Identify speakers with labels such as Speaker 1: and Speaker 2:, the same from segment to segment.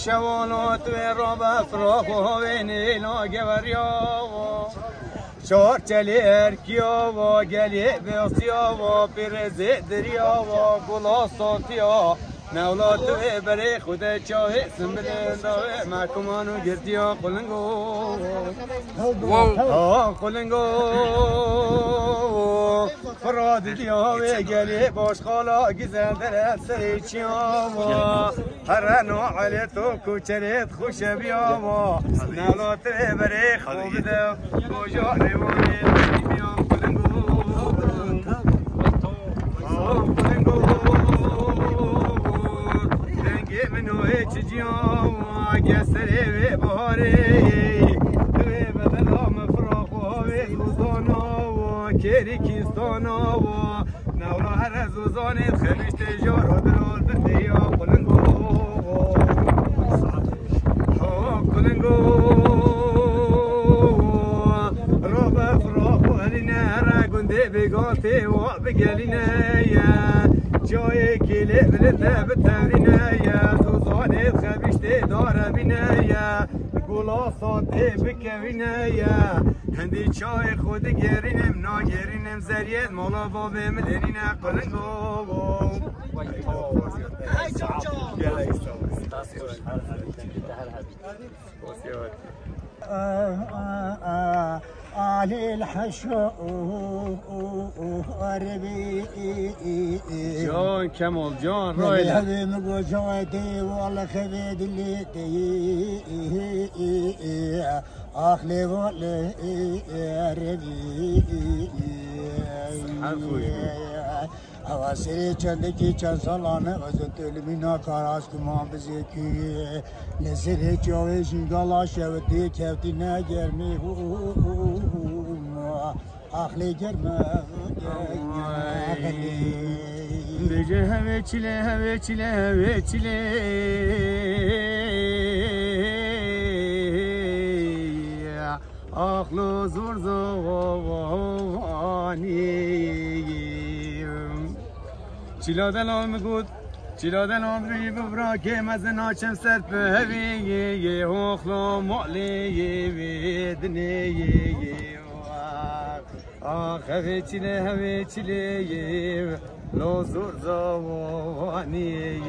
Speaker 1: شوالات و راب فراخ و وینی لاگوریا چار چلی ارکیا و گلی بیاسیا و پیرزی دریا و گلا ساتیا نولات و بری خود چاهی سنبلند و محکمانو گردیا قلنگو قلنگو فراد دیا و گلی باش خالا گزن در سری چیا و هر نوع علیتو کوچریت خوش بیا و نولات و بری خوب ده بجا ریوانی بیا قلنگو قلنگو منوی چجیام گسری و بهاری توی بدنام فراق و روزانا و کری کیستانا و نورا هر زوزانت خمیشت جار و دلال بدیا قلنگو قلنگو رابا فراق و هلینا را گنده بگاتی و بگلینا جای کلی بلنده بتورینه یا زوزانت خبیشته داره بینه یا گلا ساته بکوینه یا هندی چای خود گرینم ناگرینم زریت مالا بابه مدرینه قلنگو
Speaker 2: علي الحشو أربي
Speaker 1: جان كمال جان رايل
Speaker 2: هذي مقول جوادي والله خبيد اللي أخلي والله أربي Avasiri çandaki çansalane vazet ölümüne karas kuman bizi ki nesiri çave şingala şevdi kevtine germi ahli germe
Speaker 1: Gece heve çile heve çile heve çile ahlu zor zavani چیلا دلال مگود چیلا دلال ری ببرا که مزنا چم سر به هوی هوخلو مالی ودنی آخ هوی چیله لو زور زوانی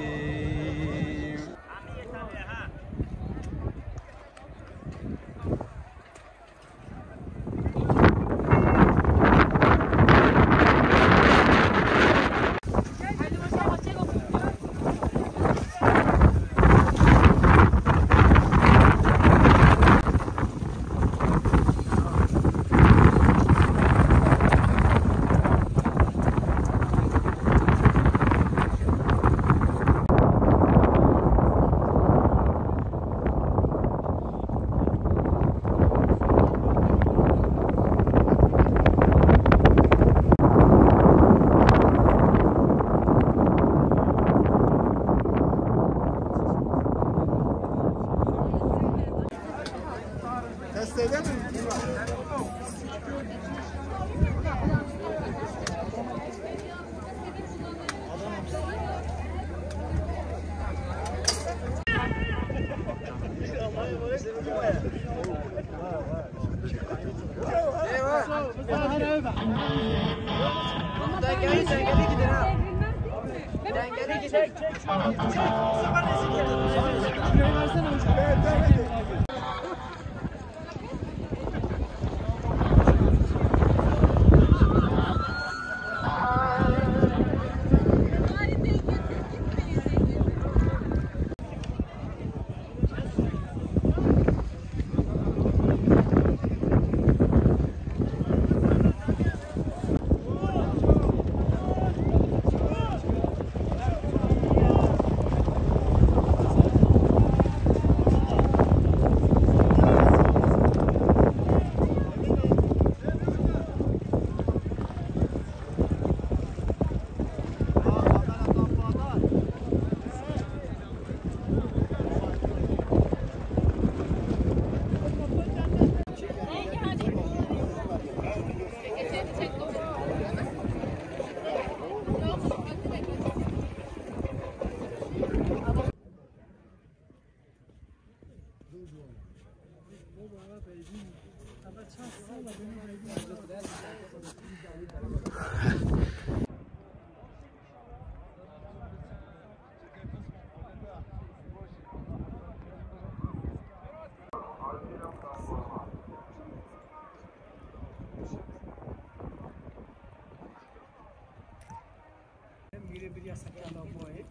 Speaker 3: میره سکلا بوی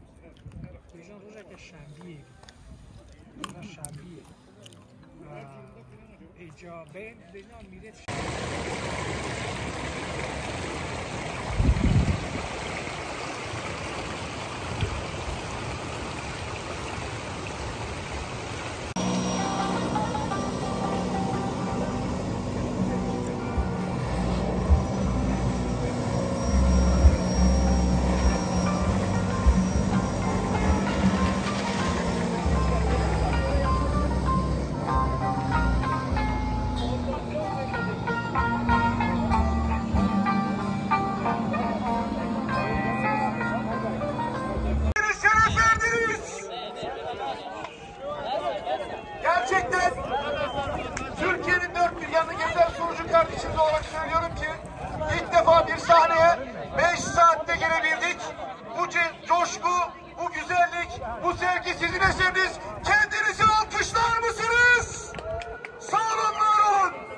Speaker 3: بیشتر روزه که شنبیه اجابه بینا میره
Speaker 4: Gerçekten Türkiye'nin dört bir yanını gezen sunucu kardeşimiz olarak söylüyorum ki ilk defa bir sahneye 5 saatte gelebildik. Bu coşku, bu güzellik, bu sevgi sizin eseriniz. Kendinizi alkışlar mısınız? Sağ olun, var olun.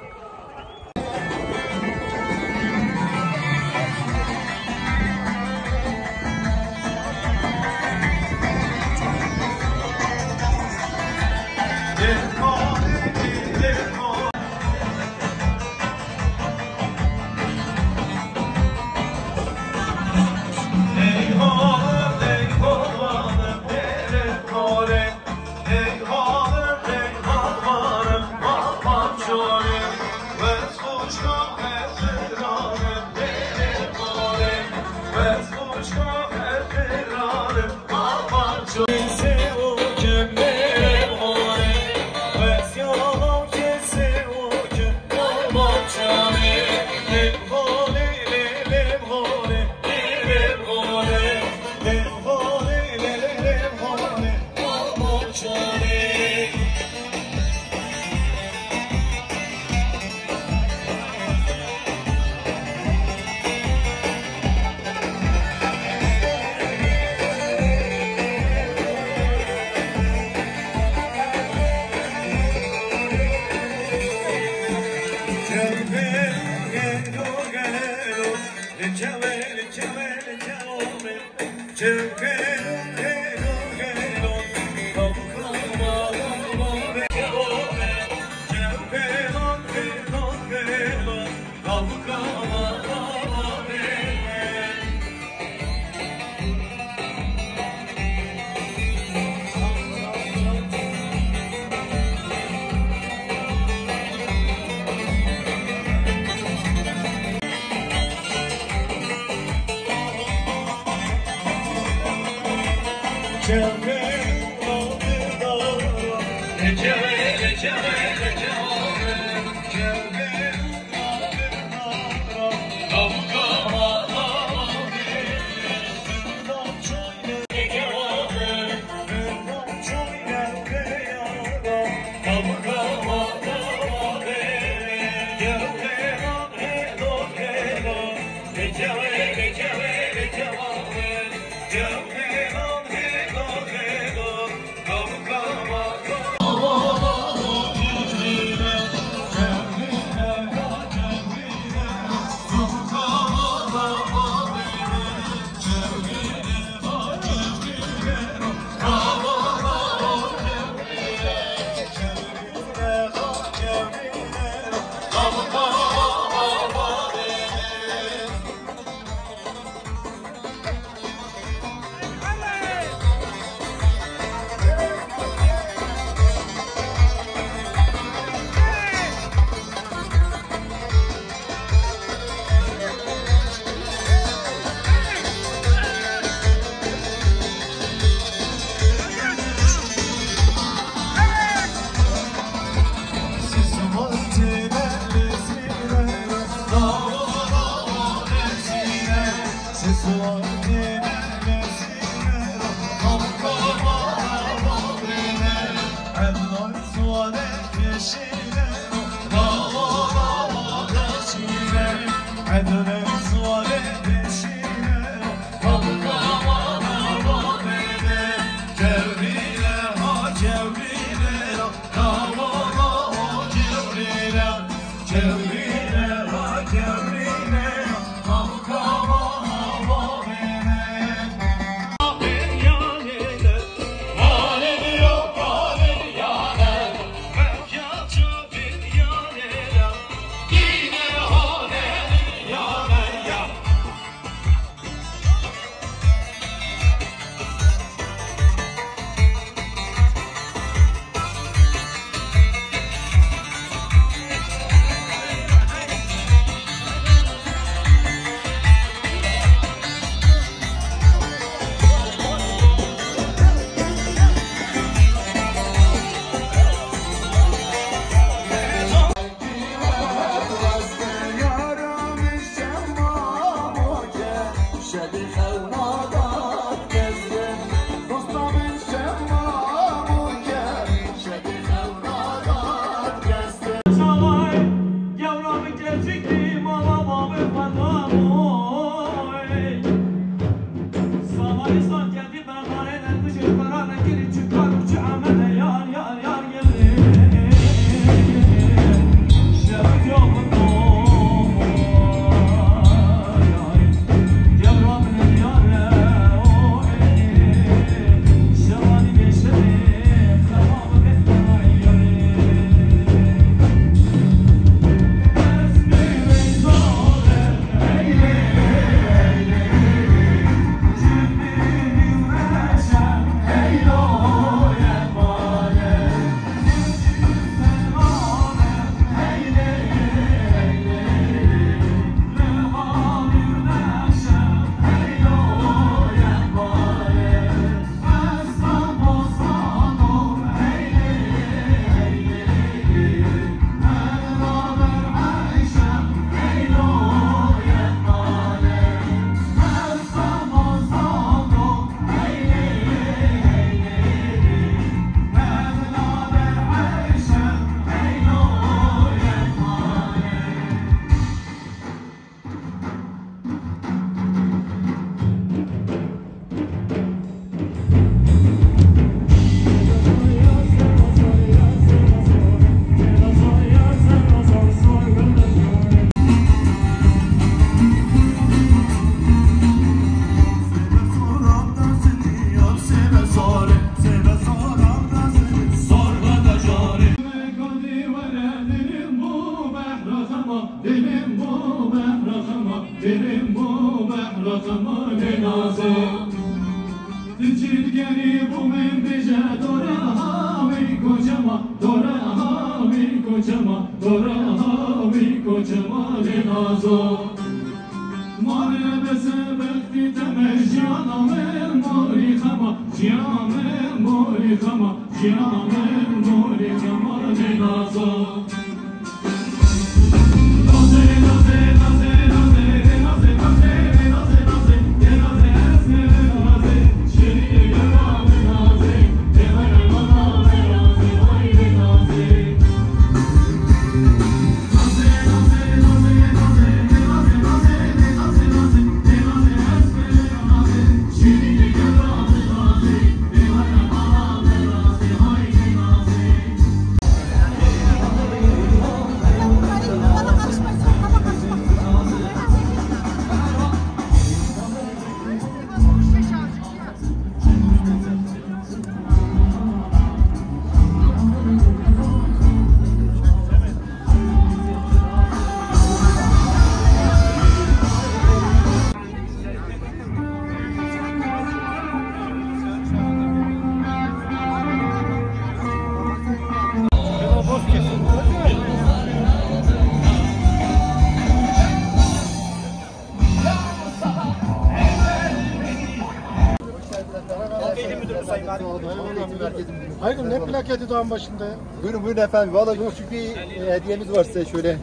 Speaker 5: Hayır, ne plaketi dağın başında ya?
Speaker 6: Buyurun efendim. Vallahi küçük bir hediyemiz var size şöyle.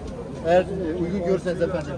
Speaker 6: Eğer uygun görürseniz efendim.